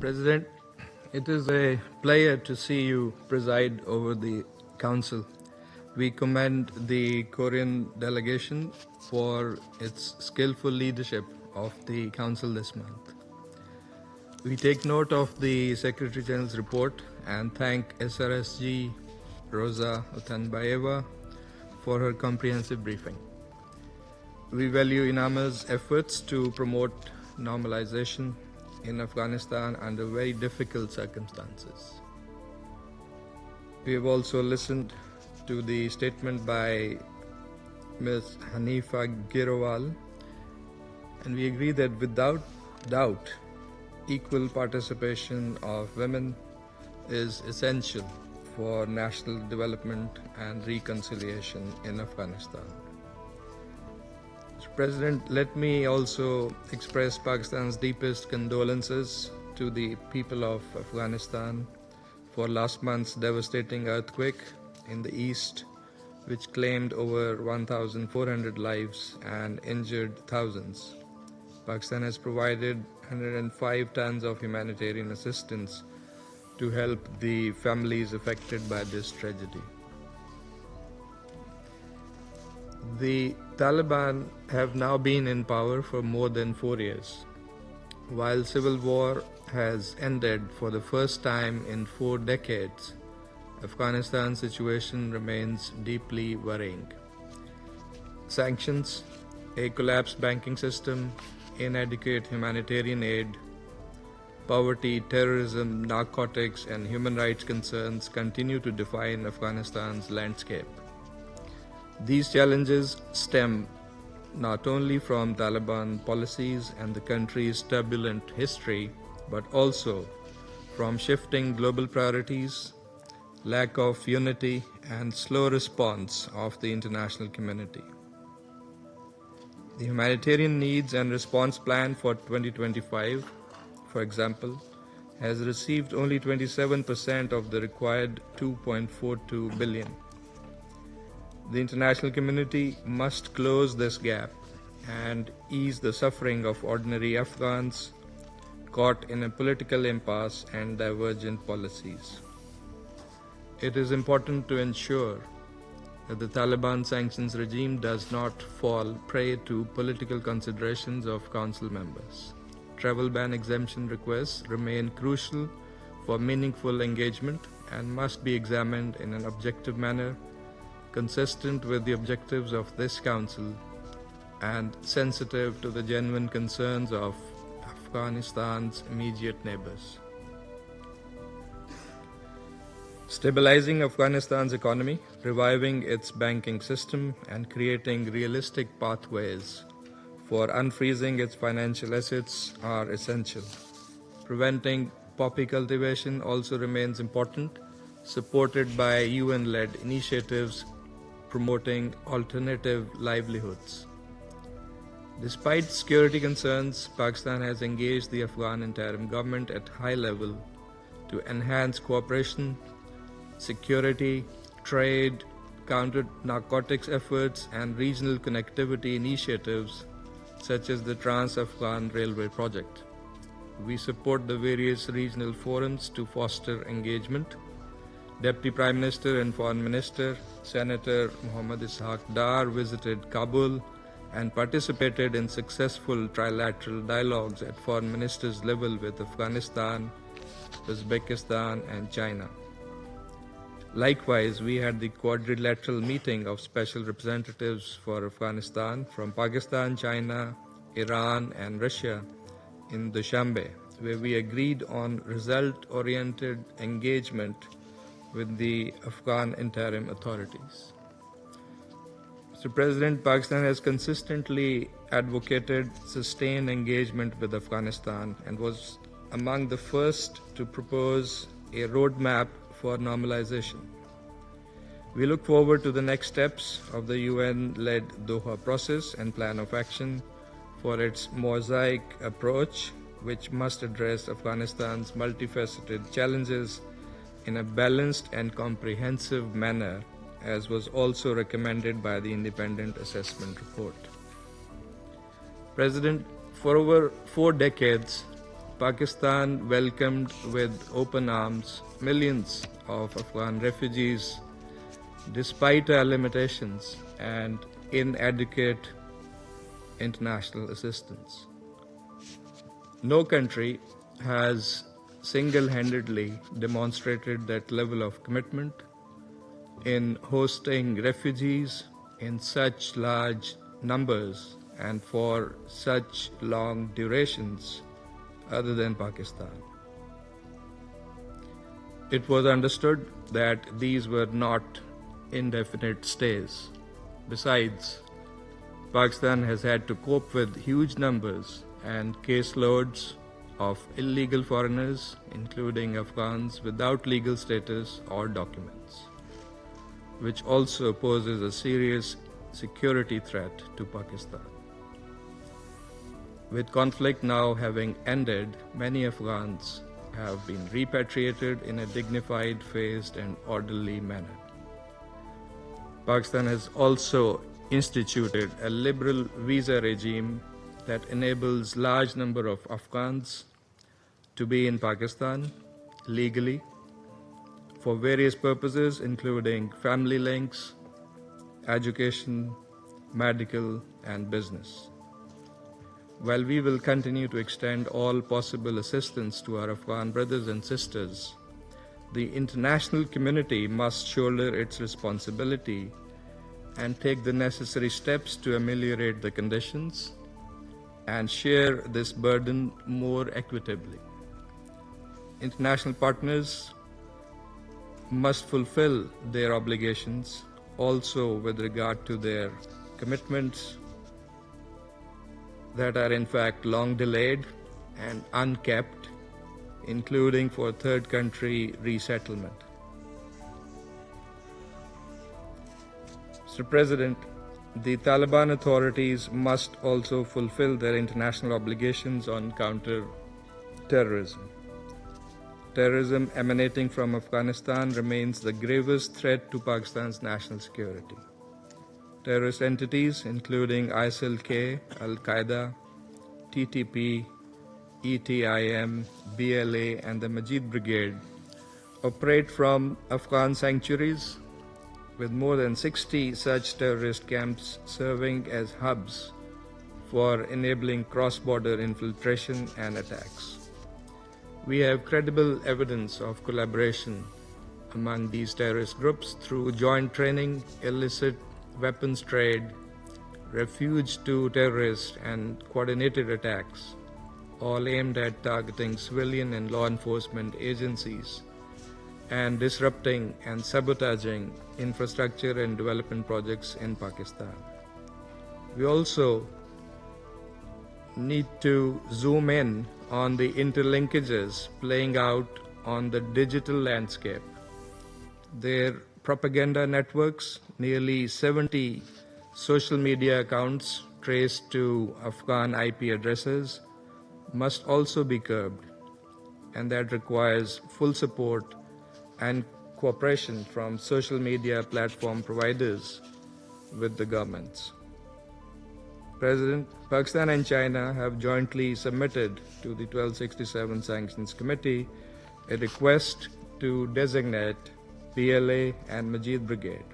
President, it is a pleasure to see you preside over the Council. We commend the Korean delegation for its skillful leadership of the Council this month. We take note of the Secretary General's report and thank SRSG Rosa Utanbayeva for her comprehensive briefing. We value INAMA's efforts to promote normalization in Afghanistan under very difficult circumstances. We have also listened to the statement by Ms. Hanifa Girawal, and we agree that without doubt, equal participation of women is essential for national development and reconciliation in Afghanistan. Mr. President, let me also express Pakistan's deepest condolences to the people of Afghanistan for last month's devastating earthquake in the east, which claimed over 1,400 lives and injured thousands. Pakistan has provided 105 tons of humanitarian assistance to help the families affected by this tragedy. The Taliban have now been in power for more than 4 years. While civil war has ended for the first time in 4 decades, Afghanistan's situation remains deeply worrying. Sanctions, a collapsed banking system, inadequate humanitarian aid, poverty, terrorism, narcotics, and human rights concerns continue to define Afghanistan's landscape. These challenges stem not only from Taliban policies and the country's turbulent history, but also from shifting global priorities, lack of unity, and slow response of the international community. The humanitarian needs and response plan for 2025, for example, has received only 27% of the required $2.42 billion. The international community must close this gap and ease the suffering of ordinary Afghans caught in a political impasse and divergent policies. It is important to ensure that the Taliban sanctions regime does not fall prey to political considerations of council members. Travel ban exemption requests remain crucial for meaningful engagement and must be examined in an objective manner, consistent with the objectives of this Council and sensitive to the genuine concerns of Afghanistan's immediate neighbors. Stabilizing Afghanistan's economy, reviving its banking system, and creating realistic pathways for unfreezing its financial assets are essential. Preventing poppy cultivation also remains important, supported by UN-led initiatives promoting alternative livelihoods. Despite security concerns, Pakistan has engaged the Afghan interim government at high level to enhance cooperation, security, trade, counter-narcotics efforts, and regional connectivity initiatives such as the Trans-Afghan Railway Project. We support the various regional forums to foster engagement. Deputy Prime Minister and Foreign Minister Senator Muhammad Ishaq Dar visited Kabul and participated in successful trilateral dialogues at foreign ministers level with Afghanistan, Uzbekistan, and China. Likewise, we had the quadrilateral meeting of special representatives for Afghanistan from Pakistan, China, Iran, and Russia in Dushanbe, where we agreed on result-oriented engagement with the Afghan interim authorities. Mr. President, Pakistan has consistently advocated sustained engagement with Afghanistan and was among the first to propose a roadmap for normalization. We look forward to the next steps of the UN-led Doha process and plan of action for its mosaic approach, which must address Afghanistan's multifaceted challenges in a balanced and comprehensive manner, as was also recommended by the independent assessment report. President, for over 4 decades, Pakistan welcomed with open arms millions of Afghan refugees despite our limitations and inadequate international assistance. No country has single-handedly demonstrated that level of commitment in hosting refugees in such large numbers and for such long durations other than Pakistan. It was understood that these were not indefinite stays. Besides, Pakistan has had to cope with huge numbers and caseloads of illegal foreigners, including Afghans without legal status or documents, which also poses a serious security threat to Pakistan. With conflict now having ended, many Afghans have been repatriated in a dignified, phased, and orderly manner. Pakistan has also instituted a liberal visa regime that enables large number of Afghans to be in Pakistan legally for various purposes, including family links, education, medical, and business. While we will continue to extend all possible assistance to our Afghan brothers and sisters, the international community must shoulder its responsibility and take the necessary steps to ameliorate the conditions and share this burden more equitably. International partners must fulfill their obligations also with regard to their commitments that are in fact long delayed and unkept, including for third country resettlement. Mr. President, the Taliban authorities must also fulfill their international obligations on counter-terrorism. Terrorism emanating from Afghanistan remains the gravest threat to Pakistan's national security. Terrorist entities including ISIL-K, Al-Qaeda, TTP, ETIM, BLA, and the Majeed Brigade operate from Afghan sanctuaries, with more than 60 such terrorist camps serving as hubs for enabling cross-border infiltration and attacks. We have credible evidence of collaboration among these terrorist groups through joint training, illicit weapons trade, refuge to terrorists, and coordinated attacks, all aimed at targeting civilian and law enforcement agencies and disrupting and sabotaging infrastructure and development projects in Pakistan. We also need to zoom in on the interlinkages playing out on the digital landscape. Their propaganda networks, nearly 70 social media accounts traced to Afghan IP addresses, must also be curbed, and that requires full support and cooperation from social media platform providers with the governments. President, Pakistan and China have jointly submitted to the 1267 Sanctions Committee a request to designate BLA and Majeed Brigade.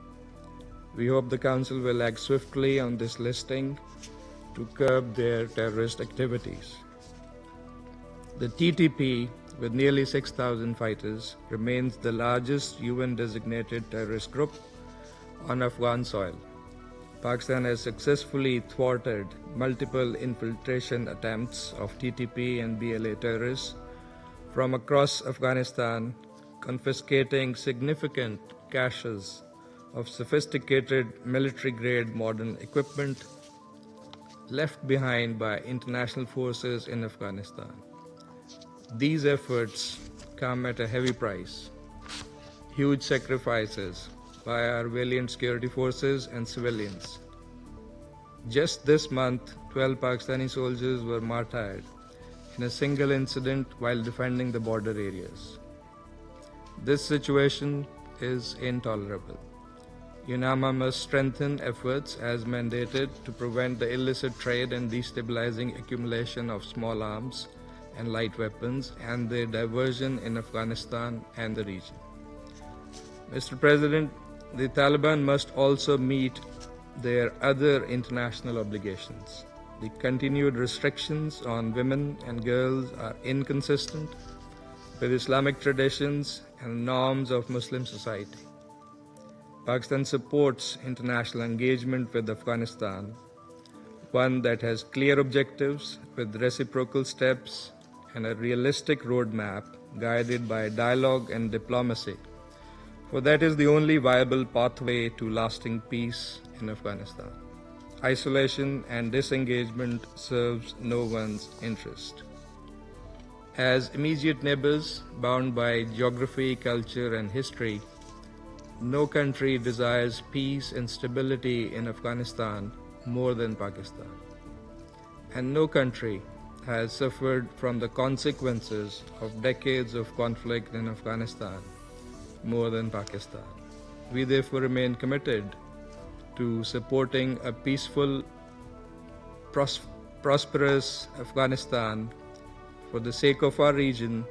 We hope the Council will act swiftly on this listing to curb their terrorist activities. The TTP, with nearly 6,000 fighters, remains the largest UN-designated terrorist group on Afghan soil. Pakistan has successfully thwarted multiple infiltration attempts of TTP and BLA terrorists from across Afghanistan, confiscating significant caches of sophisticated military-grade modern equipment left behind by international forces in Afghanistan. These efforts come at a heavy price, huge sacrifices by our valiant security forces and civilians. Just this month, 12 Pakistani soldiers were martyred in a single incident while defending the border areas. This situation is intolerable. UNAMA must strengthen efforts as mandated to prevent the illicit trade and destabilizing accumulation of small arms and light weapons and their diversion in Afghanistan and the region. Mr. President, the Taliban must also meet their other international obligations. The continued restrictions on women and girls are inconsistent with Islamic traditions and norms of Muslim society. Pakistan supports international engagement with Afghanistan, one that has clear objectives with reciprocal steps and a realistic roadmap guided by dialogue and diplomacy, for that is the only viable pathway to lasting peace in Afghanistan. Isolation and disengagement serves no one's interest. As immediate neighbors bound by geography, culture, and history, no country desires peace and stability in Afghanistan more than Pakistan. And no country has suffered from the consequences of decades of conflict in Afghanistan more than Pakistan. We therefore remain committed to supporting a peaceful, prosperous Afghanistan for the sake of our region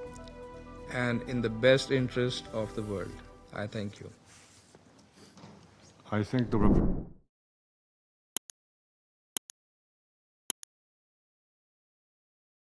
and in the best interest of the world. I thank you. I think the